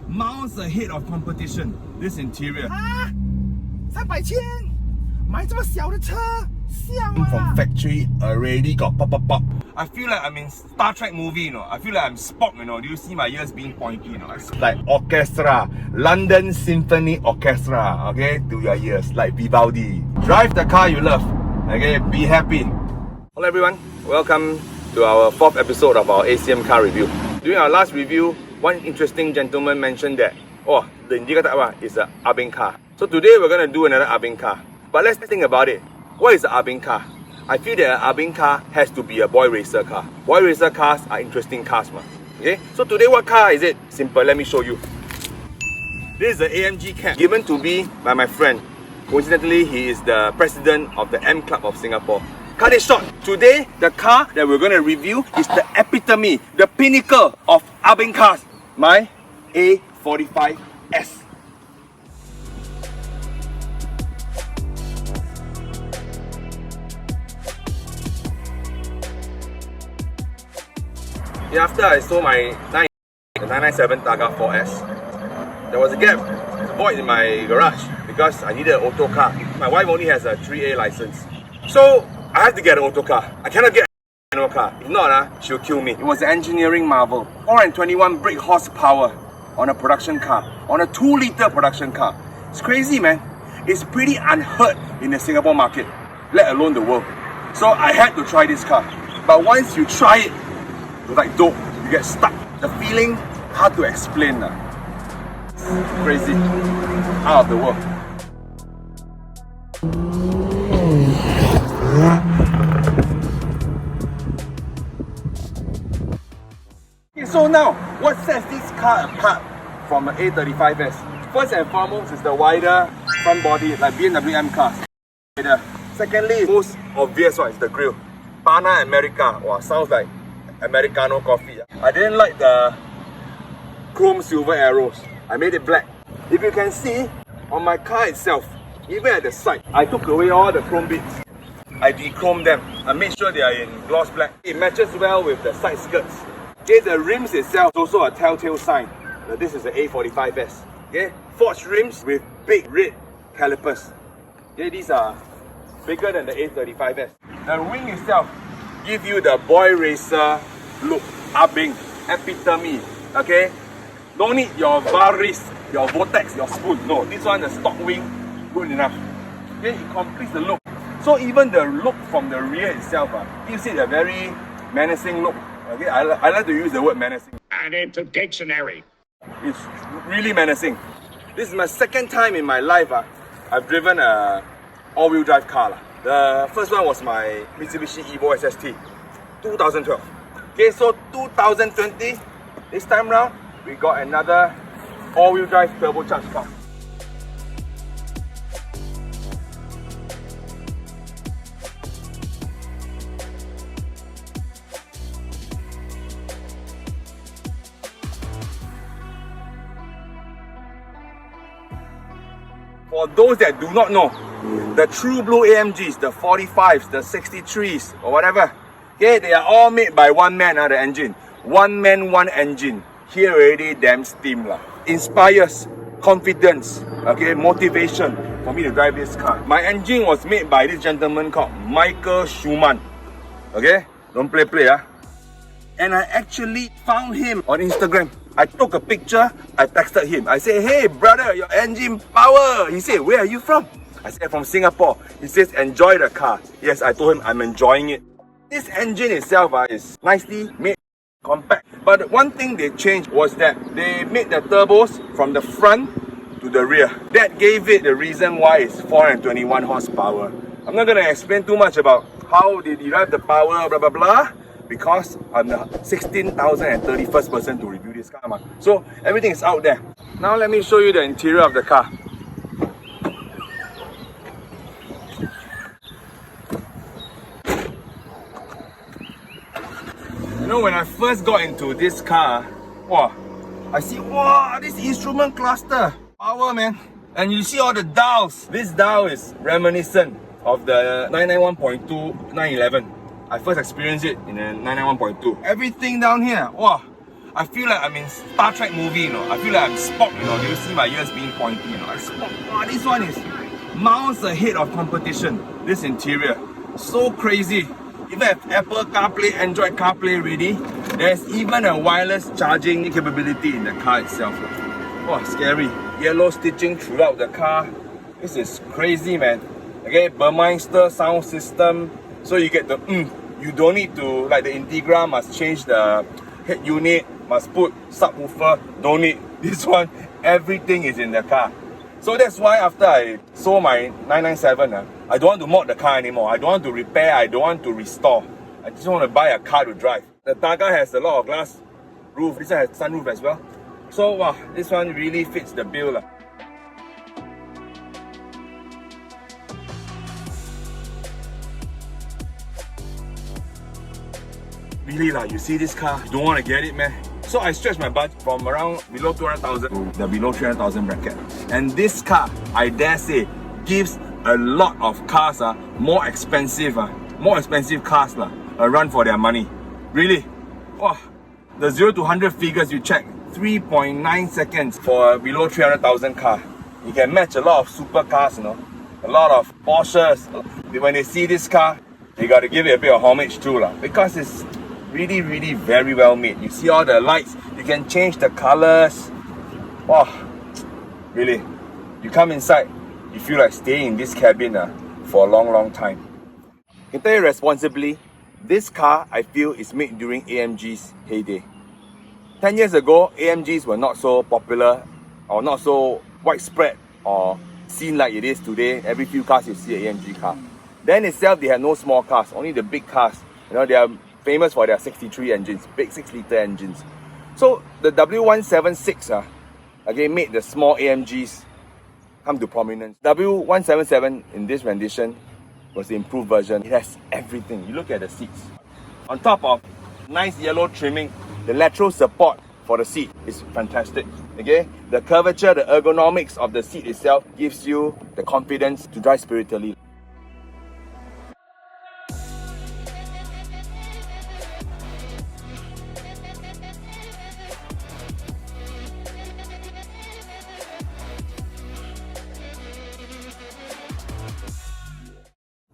miles ahead of competition. This interior. 300千，买这么小的车，像 From factory already got pop pop pop. I feel like I'm in Star Trek movie, you know. I feel like I'm Spock, you know. Do you see my ears being pointy, you know? Like orchestra, London Symphony Orchestra, okay, to your ears, like Vivaldi. Drive the car you love, okay, be happy. Hello everyone, welcome to our 4th episode of our ACM car review. During our last review, one interesting gentleman mentioned that, oh, the Indica type is an Abing car. So today we're going to do another Abing car. But let's think about it. What is an Abing car? I feel that an Abing car has to be a boy racer car. Boy racer cars are interesting cars, man. Okay? So today what car is it? Simple, let me show you. This is the AMG cab given to me by my friend. Coincidentally, he is the president of the M Club of Singapore. Cut it short. Today, the car that we're going to review is the epitome, the pinnacle of Abing cars. My A45S. After I sold my 997 Targa 4S, there was a gap, a void in my garage because I needed an auto car. My wife only has a 3A license. So I had to get an auto car. I cannot get a manual car. If not, she'll kill me. It was an engineering marvel. 421 brake horsepower on a production car, on a 2-liter production car. It's crazy, man. It's pretty unheard in the Singapore market, let alone the world. So I had to try this car. But once you try it, it's like dope. You get stuck. The feeling, hard to explain. It's crazy. Out of the world. Okay, so now, what sets this car apart from an A35S? First and foremost is the wider front body, like BMW M cars. Secondly, most obvious one is the grille. Pana America. Wow, sounds like Americano coffee. I didn't like the chrome silver arrows. I made it black. If you can see, on my car itself, even at the side, I took away all the chrome bits. I de-chromed them. I made sure they are in gloss black. It matches well with the side skirts. Okay, the rims itself is also a telltale sign that this is the A45S. Okay, forged rims with big red calipers. Okay, these are bigger than the A35S. The wing itself gives you the boy racer look, Abing, epitome. Okay, don't need your Varis, your Vortex, your spoon. No, this one, the stock wing, good enough. Okay, it completes the look. So even the look from the rear itself gives it a very menacing look. Okay, I like to use the word menacing. And into dictionary. It's really menacing. This is my second time in my life I've driven a all-wheel drive car. The first one was my Mitsubishi Evo SST, 2012. Okay, so 2020, this time round, we got another all-wheel drive turbocharged car. For those that do not know, the true blue AMGs, the 45s, the 63s, or whatever, okay, they are all made by one man, the engine. One man, one engine. Here already, damn steam lah. Inspires confidence, okay, motivation for me to drive this car. My engine was made by this gentleman called Michael Schumann. Okay, don't play. And I actually found him on Instagram. I took a picture, I texted him. I said, hey brother, your engine power. He said, where are you from? I said, from Singapore. He says, enjoy the car. Yes, I told him I'm enjoying it. This engine itself is nicely made, compact. But one thing they changed was that they made the turbos from the front to the rear. That gave it the reason why it's 421 horsepower. I'm not going to explain too much about how they derive the power, blah blah blah, because I'm the 16,031st person to review this car. So everything is out there. Now let me show you the interior of the car. You know, when I first got into this car, wow, I see, wow, this instrument cluster. Power, man. And you see all the dials. This dial is reminiscent of the 991.2 911. I first experienced it in a 991.2. Everything down here, wow. I feel like I'm in Star Trek movie, you know. I feel like I'm Spock, you know. Do you see my ears being pointy, you know? Like Spock. Wow, this one is miles ahead of competition. This interior, so crazy. Even have Apple CarPlay, Android CarPlay ready. There's even a wireless charging capability in the car itself. Oh, scary. Yellow stitching throughout the car. This is crazy, man. Okay, Burmeister sound system. So you get the you don't need to, like the Integra must change the head unit, must put subwoofer, don't need. This one, everything is in the car. So that's why after I sold my 997, I don't want to mod the car anymore. I don't want to repair, I don't want to restore. I just want to buy a car to drive. The Targa has a lot of glass roof. This one has sunroof as well. So wow, this one really fits the bill. Really you see this car, you don't want to get it, man. So I stretched my budget from around below 200,000 to the below 300,000 bracket. And this car, I dare say, gives a lot of cars more expensive cars a run for their money. Really. Wow. The 0 to 100 figures you check, 3.9 seconds for a below 300,000 car. You can match a lot of supercars, you know. A lot of Porsches. When they see this car, they got to give it a bit of homage too, because it's really very well made. You see all the lights, you can change the colors. Wow, really, you come inside, you feel like staying in this cabin for a long time. I can tell you responsibly, this car I feel is made during AMG's heyday. 10 years ago, AMGs were not so popular or not so widespread or seen like it is today. Every few cars you see an AMG car. Then itself they had no small cars, only the big cars. You know, they are famous for their 63 engines, big 6-litre engines. So the W176 again made the small AMGs come to prominence. W177 in this rendition was the improved version. It has everything. You look at the seats. On top of nice yellow trimming, the lateral support for the seat is fantastic. Okay, the curvature, the ergonomics of the seat itself gives you the confidence to drive spiritedly.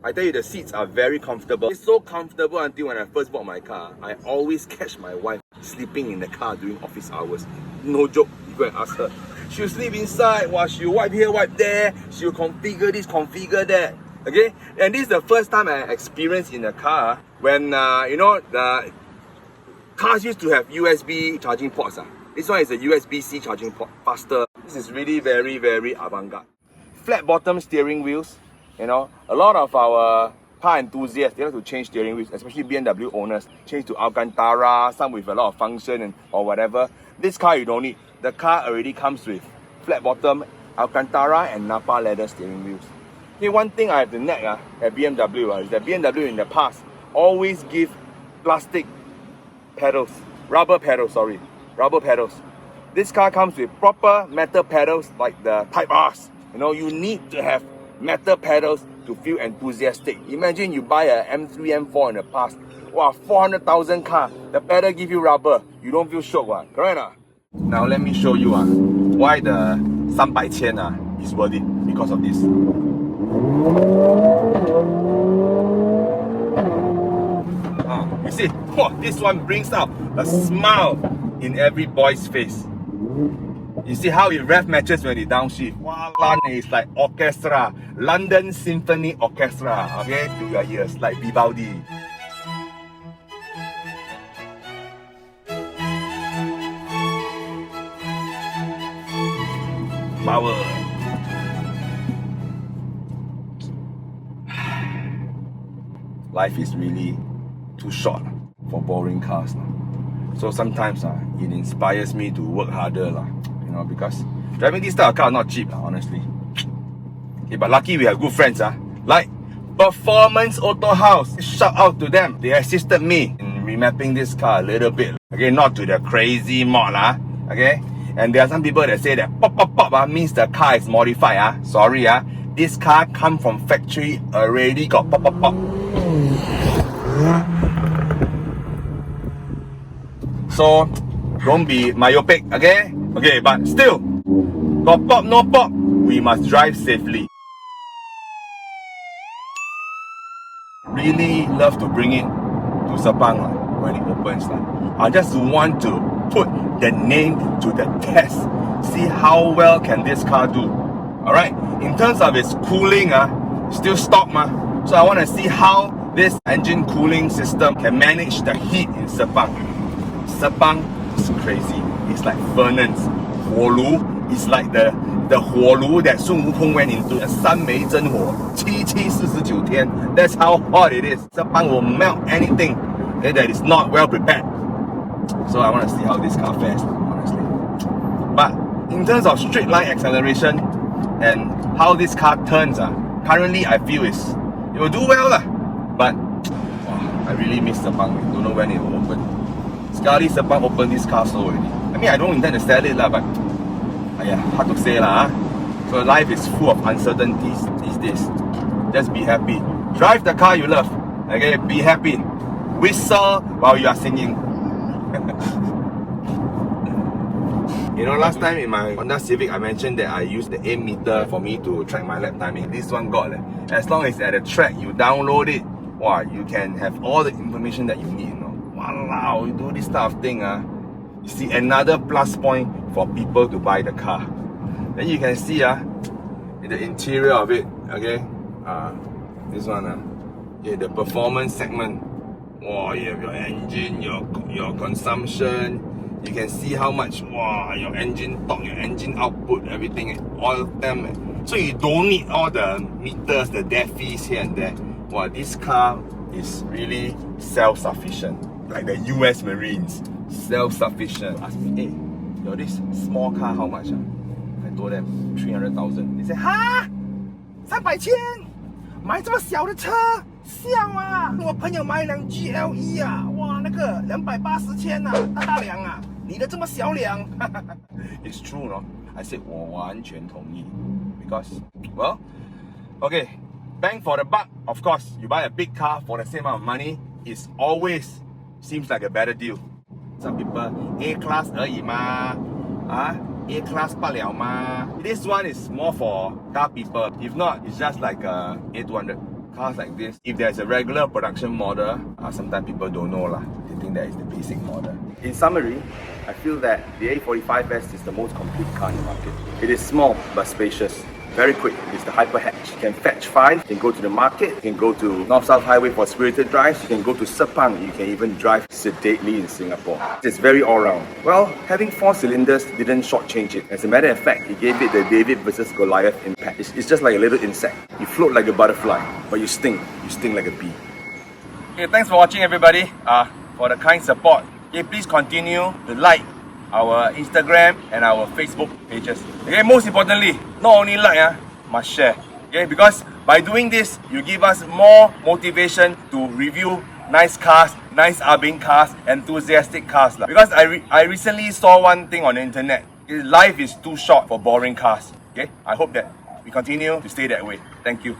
I tell you, the seats are very comfortable. It's so comfortable until when I first bought my car, I always catch my wife sleeping in the car during office hours. No joke, you go and ask her. She'll sleep inside while she'll wipe here, wipe there. She'll configure this, configure that. Okay? And this is the first time I experienced in a car when, you know, the cars used to have USB charging ports. This one is a USB-C charging port, faster. This is really very avant-garde. Flat bottom steering wheels. You know, a lot of our car enthusiasts, they like to change steering wheels, especially BMW owners, change to Alcantara, some with a lot of function or whatever. This car you don't need. The car already comes with flat bottom, Alcantara and Napa leather steering wheels. Okay, one thing I have to nag at BMW is that BMW in the past always give plastic pedals, rubber pedals. This car comes with proper metal pedals like the Type Rs. You know, you need to have metal pedals to feel enthusiastic. Imagine you buy a M3, M4 in the past. Wow, 400,000 car. The pedal give you rubber. You don't feel shook, correct? Now let me show you why the 300,000 is worth it because of this. You see, this one brings out a smile in every boy's face. You see how it rev matches when it downshift. Wow, it's like orchestra, London Symphony Orchestra, okay, to your ears, like Vivaldi. Power. Life is really too short for boring cars. So sometimes it inspires me to work harder. You know, because driving this type of car is not cheap, honestly. Okay, but lucky we have good friends, like Performance Auto House. Shout out to them. They assisted me in remapping this car a little bit. Okay, not to the crazy mod, okay. And there are some people that say that pop means the car is modified. Sorry, this car come from factory already got pop. So Don't be myopic, okay? Okay, but still, got pop, no pop, we must drive safely. Really love to bring it to Sepang when it opens. I just want to put the name to the test. See how well can this car do. Alright, in terms of its cooling, still stock. So I want to see how this engine cooling system can manage the heat in Sepang. Sepang is crazy. It's like furnace. 火炉 is like the 火炉 that Sun Wukong went into. 三枚真火 749天. That's how hot it is. Sepang will melt anything that is not well prepared. So I want to see how this car fares, honestly. But in terms of straight line acceleration and how this car turns, currently I feel it will do well but I really miss Sepang. Don't know when it will open. Sekali Sepang open this car so already. I mean, I don't intend to sell it but hard to say So life is full of uncertainties these days. Just be happy. Drive the car you love. Okay, be happy. Whistle while you are singing. You know, last time in my Honda Civic, I mentioned that I used the Aint meter for me to track my lap timing. This one got as long as at the track you download it, wow, you can have all the information that you need. Wow, you do this type of thing, you see another plus point for people to buy the car. Then you can see in the interior of it, okay, this one, okay, the performance segment. Wow, you have your engine, your consumption. You can see how much your engine torque, your engine output, everything, all of them. So you don't need all the meters, the defies here and there. Wow, this car is really self-sufficient, like the US Marines. Self-sufficient. Ask me, hey, this small car how much? I told them 300,000. They said, 哈，300千，买这么小的车，笑啊！我朋友买一辆 GLE 哇，那个280千大梁你的这么小辆。It's true, no? I said 我完全同意 because, well, okay, bang for the buck. Of course, you buy a big car for the same amount of money, it's always seems like a better deal. Some people A class 而已嘛，A class 罢了嘛。This one is more for car people. If not, it's just like a A200. Cars like this, if there's a regular production model, sometimes people don't know They think that is the basic model. In summary, I feel that the A45S is the most complete car in the market. It is small but spacious. Very quick. It's the hyper hatch. You can fetch 5, you can go to the market, you can go to North-South Highway for spirited drives, you can go to Sepang, you can even drive sedately in Singapore. It's very all-round. Well, having 4 cylinders didn't shortchange it. As a matter of fact, it gave it the David versus Goliath impact. It's just like a little insect. You float like a butterfly, but you sting like a bee. Okay, thanks for watching everybody. For the kind support. Okay, please continue to like our Instagram and our Facebook pages. Okay, most importantly, not only like, must share. Okay, because by doing this, you give us more motivation to review nice cars, nice arbing cars, enthusiastic cars. Because I recently saw one thing on the internet. Life is too short for boring cars. Okay, I hope that we continue to stay that way. Thank you.